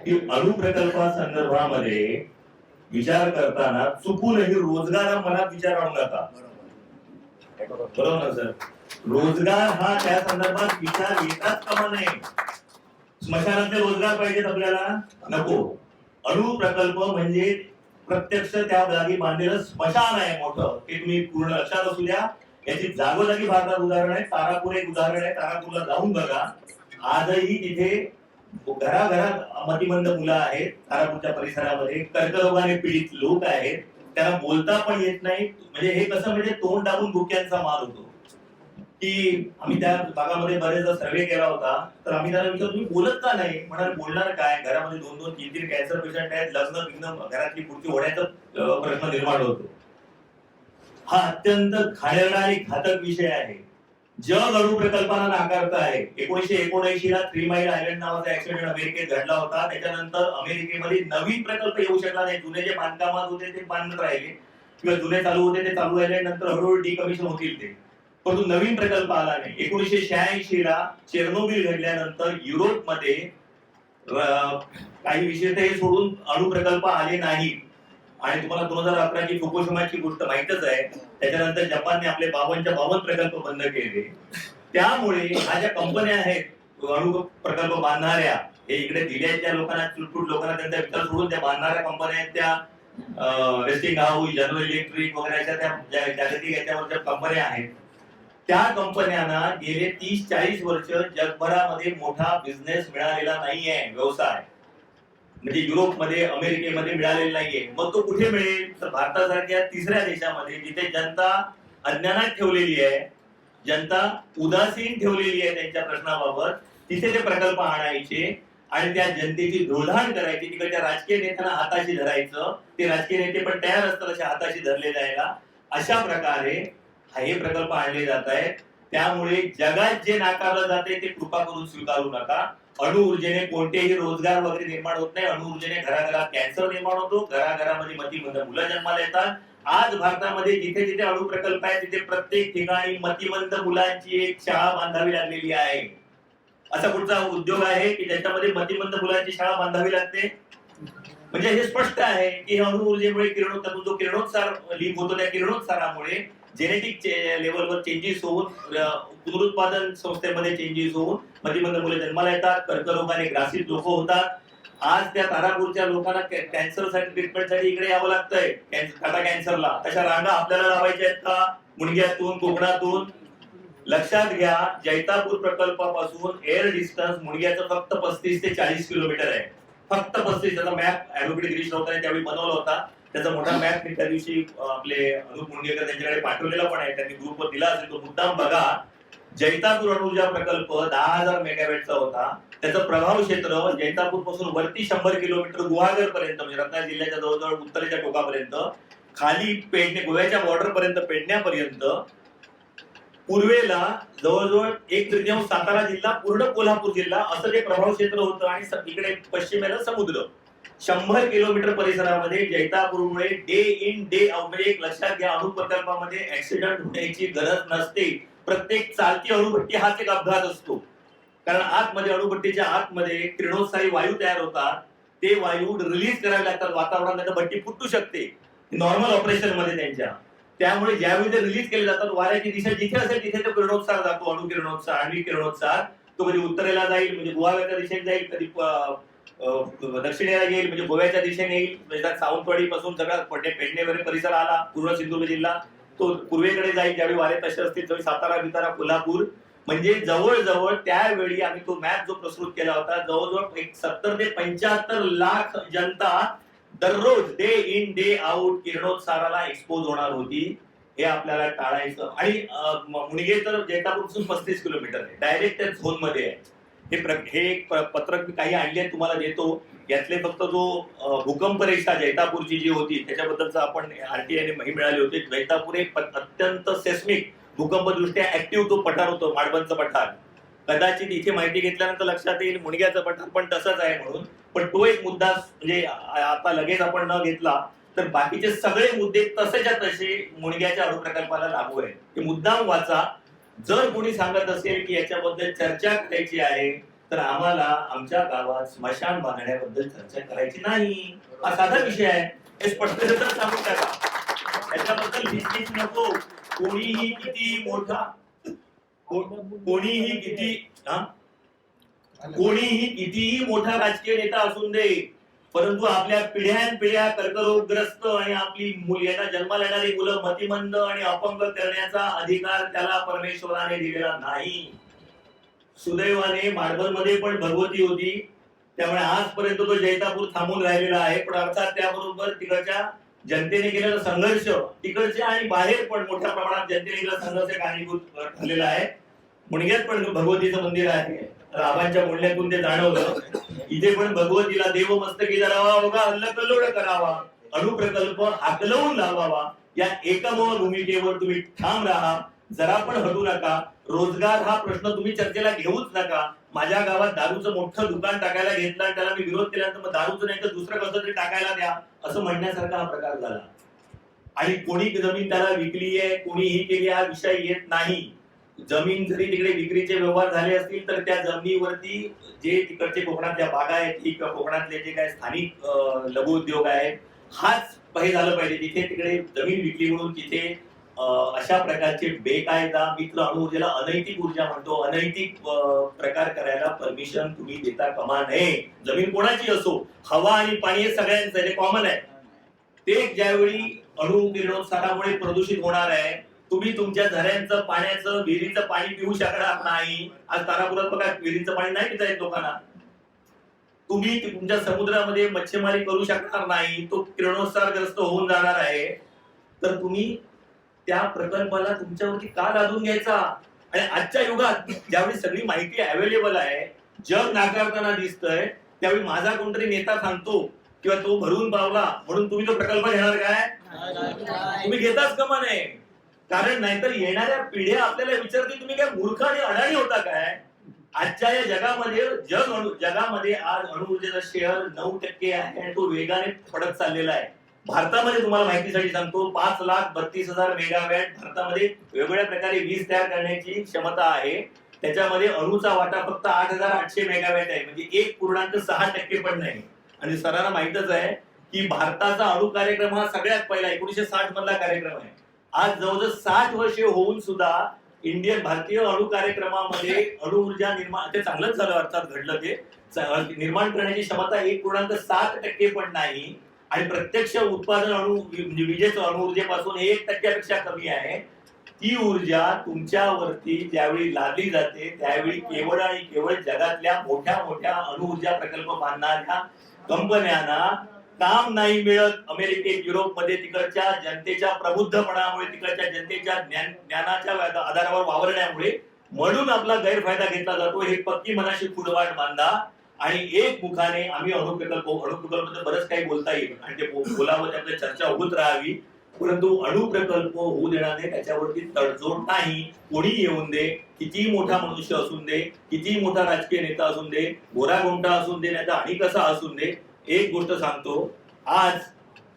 की अणु प्रकल्पासंदर्भामध्ये विचार करताना चुकूनही रोजगार मनात विचार आणू नका. बरोबर ना सर? रोजगार हा त्या संदर्भात विचार येताच कामा नये. स्मशानातले रोजगार पाहिजेत आपल्याला? नको. अणु प्रकल्प म्हणजे प्रत्यक्ष त्या जागी बांधलेलं स्मशान आहे मोठं. हे तुम्ही पूर्ण लक्षात असू द्या. याची जागोजागी भारतात उदाहरण आहे. तारापूर एक उदाहरण आहे. तारापूरला जाऊन बघा. आजही तिथे घराघरात मतिमंद मुलं आहेत. तारापूरच्या परिसरामध्ये कर्करोगाने पीडित लोक आहेत. त्यांना बोलता पण येत नाही. म्हणजे हे कसं म्हणजे तोंड दाबून भुक्यांचा मार होतो. की आम्ही त्या भागामध्ये बरेचदा सर्वे केला होता. तर आम्ही त्याला विचारलं तुम्ही बोलत का नाही? म्हणाल बोलणार काय? घरामध्ये 2-2, 3-3 कॅन्सर पेशंट आहेत. लग्न घरातली पुढची होण्याचा प्रश्न निर्माण होतो. हा अत्यंत घाणेरडा आणि घातक विषय आहे. जग अणु प्रकल्पाला नाकारत आहे. 1979 ला 3 माइल आयलंड नावाचा ऍक्सिडेंट अमेरिकेत घडला होता. त्याच्यानंतर अमेरिकेमध्ये नवीन प्रकल्प येऊ शकला नाही. जुने जे बांधकामात होते ते बांधत राहिले किंवा जुने चालू होते ते चालू राहिले. नंतर हळूहळू डिकमिशन होतील ते. परंतु नवीन प्रकल्प आला नाही. 1986 ला चेर्नोबिल घडल्यानंतर युरोपमध्ये काही विशेषतः हे सोडून अणु प्रकल्प आले नाही. आणि तुम्हाला 2011 ची फुकुशिमाची गोष्ट माहितच आहे. त्याच्यानंतर जपानने आपले 52 प्रकल्प बंद केले. त्यामुळे ह्या ज्या कंपन्या आहेत अणु प्रकल्प बांधणाऱ्या, हे इकडे दिल्लीच्या लोकांना चुटपुट लोकांना त्यांचा विचार सोडून त्या बांधणाऱ्या कंपन्या आहेत त्या वेस्टिंग हाऊस, जनरल इलेक्ट्रिक वगैरे अशा त्या जागतिक याच्यावरच्या कंपन्या आहेत. त्या कंपन्यांना गेले 30-40 वर्ष जगभरामध्ये मोठा बिझनेस मिळालेला नाहीये. व्यवसाय म्हणजे युरोपमध्ये, अमेरिकेमध्ये मिळालेला नाहीये. मग तो कुठे मिळेल? तर भारतासारख्या तिसऱ्या देशामध्ये जिथे जनता अज्ञानात ठेवलेली आहे, जनता उदासीन ठेवलेली आहे त्यांच्या प्रश्नाबाबत, तिथे ते प्रकल्प आणायचे आणि त्या जनतेची धुळधाण करायची. तिकडच्या राजकीय नेत्यांना हाताशी धरायचं. ते राजकीय नेते पण तयार असतात अशा हाताशी धरले जायला. अशा प्रकारे हे प्रकल्प आणले जात आहेत. त्यामुळे जगात जे नाकारलं जाते ते कृपा करून स्वीकारू नका. अणु ऊर्जेने कोणतेही रोजगार वगैरे निर्माण होत नाही. अणु ऊर्जेने घराघरात कॅन्सर निर्माण होतो. घराघरामध्ये मतिमंद मुलं जन्माला येतात. आज भारतामध्ये जिथे जिथे अणु प्रकल्प आहे तिथे प्रत्येक ठिकाणी मतिमंद मुलांची एक शाळा बांधावी लागलेली आहे. असा कुठचा उद्योग आहे की ज्याच्यामध्ये मतिमंद मुलांची शाळा बांधावी लागते? म्हणजे हे स्पष्ट आहे की अणु ऊर्जेमुळे जो किरणोत्सार लीक होतो त्या किरणोत्सारामुळे जेनेटिक लेवलवर चेंजेस होऊन, पुनरुत्पादन संस्थेमध्ये चेंजेस होऊन मतिमंद मुले जन्माला येतात. कर्करोगाने ग्रासित लोक होतात. आज त्या तारापूरच्या लोकांना कॅन्सरसाठी ट्रीटमेंटसाठी इकडे यावं लागतंय. टाटा कॅन्सरला तशा रांगा आपल्याला लावायच्या आहेत का? मुंडग्यातून, कोकणातून? लक्षात घ्या, जैतापूर प्रकल्पापासून एअर डिस्टन्स मुंडग्याचं फक्त 35 ते 40 किलोमीटर आहे. फक्त 35. त्याचा मॅप ऍडव्होकेट गिरीश राऊतांनी त्यावेळी बनवला होता. त्याचा मोठा मॅप मी त्या दिवशी आपले अनुप मुंडगेकर त्यांच्याकडे पाठवलेला पण आहे. त्यांनी ग्रुपवर दिला असेल तो मुद्दाम बघा. जैतापूर अणुऊर्जा प्रकल्प 10,000 मेगावॅटचा होता. त्याचं प्रभाव क्षेत्र जैतापूर पासून वरती 100 किलोमीटर गुहागर पर्यंत, म्हणजे रत्नागिरी जिल्ह्याच्या जवळजवळ उत्तरेच्या टोकापर्यंत, खाली पेडणे गोव्याच्या बॉर्डर पर्यंत, पेडण्यापर्यंत, पूर्वेला जवळजवळ 1/3 सातारा जिल्हा, पूर्ण कोल्हापूर जिल्हा असं ते प्रभाव क्षेत्र होतं. आणि इकडे पश्चिमेला समुद्र. 100 किलोमीटर परिसरामध्ये जैतापूरमुळे डे इन डे आउट, म्हणजे एक लक्षात घ्या, अणु प्रकल्पामध्ये ऍक्सिडेंट होण्याची गरज नसते. प्रत्येक चालती अणुभट्टी हाच एक अपघात असतो. कारण आतमध्ये, अणुभट्टीच्या आतमध्ये किरणोत्सारी वायू तयार होतात. ते वायू रिलीज करावे लागतात वातावरणात, नाही तर भट्टी फुटू शकते नॉर्मल ऑपरेशन मध्ये त्यांच्या. त्यामुळे ज्यावेळी ते रिलीज केले जातात, वाऱ्याची दिशा जिथे असेल तिथे तो किरणोत्सार जातो. अणु किरणोत्सार, आण्विक किरणोत्सार. तो कधी उत्तरेला जाईल म्हणजे गुहागरच्या दिशेने जाईल, कधी दक्षिणेला येईल म्हणजे गोव्याच्या दिशेने येईल. म्हणजे सावंतवाडी पासून सगळा पेडणे वगैरे परिसर आला, पूर्व सिंधुदुर्ग जिल्हा, तो पूर्वेकडे जाईल. ज्यावेळी वारे तसे असतील त्यावेळी सातारा, बितारा, कोल्हापूर, म्हणजे जवळजवळ त्यावेळी आम्ही तो मॅप जो प्रस्तुत केला होता, जवळजवळ 70 ते 75 लाख जनता दररोज डे इन डे आउट किरणोत्साराला एक्सपोज होणार होती. हे आपल्याला टाळायचं. आणि मुणगे तर जैतापूरपासून 35 किलोमीटर आहे, डायरेक्ट त्या झोन मध्ये आहे. हे एक पत्रक मी काही आणले तुम्हाला देतो. यातले फक्त जो भूकंप रेषा जैतापूरची जी होती त्याच्याबद्दलचा आपण आरटीआयने माहिती मिळाली होती. जैतापूर एक अत्यंत सेस्मिक, भूकंपदृष्ट्या ऍक्टिव्ह तो पठार होतो, माडबनचं पठार. कदाचित इथे माहिती घेतल्यानंतर लक्षात येईल मुणग्याचं पठार पण तसंच आहे म्हणून. पण तो एक मुद्दा म्हणजे आता लगेच आपण न घेतला तर बाकीचे सगळे मुद्दे तसेच्या तसे मुणग्याच्या अणु प्रकल्पाला लागू आहेत. ते मुद्दाम वाचा. जर कोणी सांगत असेल की याच्याबद्दल चर्चा करायची आहे तर आम्हाला आमच्या गावात स्मशान बांधण्याबद्दल चर्चा करायची नाही. हा साधा विषय आहे, हे स्पष्टरित्या सांगून टाका. त्याच्याबद्दल भीतीच नको. कोणीही किती मोठा कोणीही कितीही मोठा राजकीय नेता असून दे, परंतु आपल्या पिढ्यानपिढ्या कर्करोगग्रस्त आणि आपली यांना जन्माला येणारी मुलं मतिमंद आणि अपंग करण्याचा अधिकार त्याला परमेश्वराने दिलेला नाही. सुदैवाने मार्बलमध्ये पण भगवती होती, त्यामुळे आजपर्यंत तो जैतापूर थांबून राहिलेला आहे. पण अर्थात त्याबरोबर तिकडच्या जनतेने केलेला संघर्ष, तिकडच्या आणि बाहेर पण मोठ्या प्रमाणात जनतेने केलेला संघर्ष कारणीभूत ठरलेला आहे. मुणग्यात पण भगवतीचं मंदिर आहे, रावांच्या बोलण्यातून ते जाणवलं. इथे पण भगवतीला देव मस्तकी धरावा, बघा अल्लकल्लोळ करावा, अणुप्रकल्प हाकलवून लावावा, या एकमेव भूमिकेवर तुम्ही ठाम राहा. जरा पण हटू नका. रोजगार हा प्रश्न तुम्ही चर्चेला घेऊच नका. माझ्या गावात दारूचं मोठं दुकान टाकायला घेतलं आणि त्याला मी विरोध केल्यानंतर मग दारूचं नाही तर दुसरं कसं तरी टाकायला द्या असं म्हणण्यासारखा हा प्रकार झाला. आणि कोणी जमीन त्याला विकली आहे, कोणी ही केली, हा विषय येत नाही. जमीन जरी तिकडे विक्रीचे व्यवहार झाले असतील तर त्या जमिनीवरती जे तिकडचे कोकणातल्या बागा आहेत किंवा कोकणातले जे काही स्थानिक लघु उद्योग आहेत, हाच पाहिजे झालं पाहिजे. जिथे तिकडे जमीन विकली म्हणून तिथे अशा प्रकारचे बेकायदा मित्र अणुऊर्जेला अनैतिक ऊर्जा म्हणतो, अनैतिक प्रकार करायला परमिशन तुम्ही देता कामा नये. जमीन कोणाची असो, हवा आणि पाणी हे सगळ्यांचं आहे, कॉमन आहे. ते ज्यावेळी अणु किरणोत्सारामुळे प्रदूषित होणार आहे, तुम्ही तुमच्या झऱ्यांचं पाण्याचं विहिरीचं पाणी पिऊ शकणार नाही. आज तारापुरात बघा विहिरीचं पाणी नाही पिता येत लोकांना. तुम्ही तुमच्या समुद्रामध्ये मच्छीमारी करू शकणार नाही, तो किरणोत्सारग्रस्त होऊन जाणार आहे. तर तुम्ही त्या प्रकल्पाला तुमच्यावरती का लादून घ्यायचा? आणि आजच्या युगात ज्यावेळी सगळी माहिती अवेलेबल आहे, जग नाकारताना दिसतंय, त्यावेळी माझा कोणतरी नेता सांगतो किंवा तो भरून पावला म्हणून तुम्ही तो प्रकल्प घेणार काय? तुम्ही घेताच कमा नये. कारण नाहीतर येणाऱ्या पिढ्या आपल्याला विचारतील तुम्ही काय मूर्ख आणि अडाणी होता काय? आजच्या या जगामध्ये आज अणुऊर्जेचा शेअर 9% आहे आणि तो वेगाने पडत चाललेला आहे. भारतामध्ये तुम्हाला माहितीसाठी सांगतो, 5,32,000 मेगावॅट भारतामध्ये वेगवेगळ्या प्रकारे वीज तयार करण्याची क्षमता आहे. त्याच्यामध्ये अणुचा वाटा फक्त 8,800 मेगावॅट आहे, म्हणजे 1.6% पण नाही. आणि सरांना माहितच आहे की भारताचा अणु कार्यक्रम हा सगळ्यात पहिला 1960 मधला कार्यक्रम आहे. आज जवळजवळ 60 वर्षे होऊन सुद्धा भारतीय अणु कार्यक्रमामध्ये अणु ऊर्जा निर्माण, ते चांगलंच झालं अर्थात घडलं, ते निर्माण करण्याची क्षमता 1.7% पण नाही. आणि प्रत्यक्ष उत्पादन विजेचं अणुऊर्जेपासून 1% कमी आहे. ती ऊर्जा तुमच्यावरती ज्यावेळी लादली जाते त्यावेळी केवळ आणि केवळ जगातल्या मोठ्या मोठ्या अणुऊर्जा प्रकल्प बांधणाऱ्या कंपन्यांना काम नाही मिळत. अमेरिकेत, युरोपमध्ये तिकडच्या जनतेच्या प्रबुद्धपणामुळे, तिकडच्या जनतेच्या ज्ञानाच्या आधारावर वावरण्यामुळे म्हणून आपला गैरफायदा घेतला जातो. हे पक्की मनाशी खुडवाट बांधा. आणि एक मुखाने आम्ही अणुप्रकल्प बरंच काही बोलता येईल आणि ते बोलावं, त्यामध्ये चर्चा होत राहावी, परंतु अणुप्रकल्प होऊ देणार नाही, त्याच्यावरती तडजोड नाही. कोणी येऊन दे, किती मोठा मनुष्य असून दे, किती मोठा राजकीय नेता असून दे, गोरा गोंटा असून दे, नाही तर आणि कसा असून दे. एक गोष्ट सांगतो, आज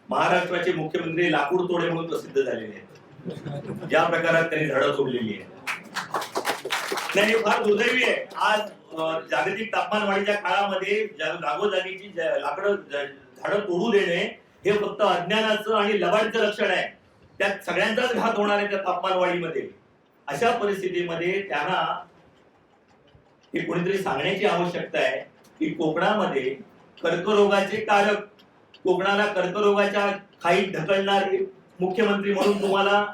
महाराष्ट्राचे मुख्यमंत्री लाकूड तोडे म्हणून प्रसिद्ध झालेले आहेत. ज्या प्रकारात त्यांनी झाडं तोडलेली आहे, नाही फार दुर्दैवी आहे. आज जागतिक तापमानवाढीच्या काळामध्ये जागोजागीची लाकडं झाडं तोडू देणे हे फक्त अज्ञानाचं आणि लबाडीचं लक्षण आहे. त्यात सगळ्यांचाच घात होणार आहे त्या तापमानवाढीमध्ये. अशा परिस्थितीमध्ये त्यांना हे कोणीतरी सांगण्याची आवश्यकता आहे की कोकणामध्ये कर्करोगाचे कारक, कोकणाला कर्करोगाच्या खाईत ढकलणारे मुख्यमंत्री म्हणून तुम्हाला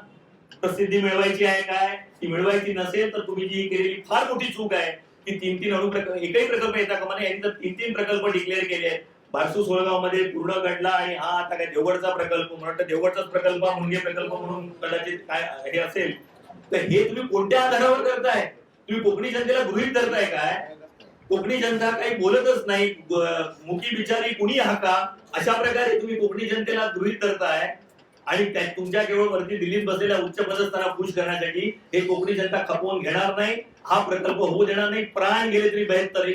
प्रसिद्धी मिळवायची आहे काय? ती मिळवायची नसेल तर तुम्ही जी केलेली फार मोठी चूक आहे की 3-3 अणुप्रकल्प, एकही प्रकल्प येता कामा नये. यांनी तर 3-3 प्रकल्प डिक्लेअर केले आहेत. बारसू सोळगाव मध्ये पूर्ण घडला आणि हा आता काय देवगडचा प्रकल्प, मला वाटतं देवगडचाच प्रकल्प मुंगे प्रकल्प म्हणून कदाचित काय हे असेल. तर हे तुम्ही कोणत्या आधारावर करताय? तुम्ही कोकणी जनतेला गृहीत धरताय काय? कोकणी जनता काही बोलतच नाही, मुकी बिचारी कुणी हाका, अशा प्रकारे तुम्ही कोकणी जनतेला गृहीत धरताय. आणि तुमच्या केवळ वरती दिल्लीत बसलेल्या उच्च पदस्थांना खुश करण्यासाठी हे कोकणी जनता खपवून घेणार नाही. हा प्रकल्प होऊ देणार नाही. प्राण गेले तरी 72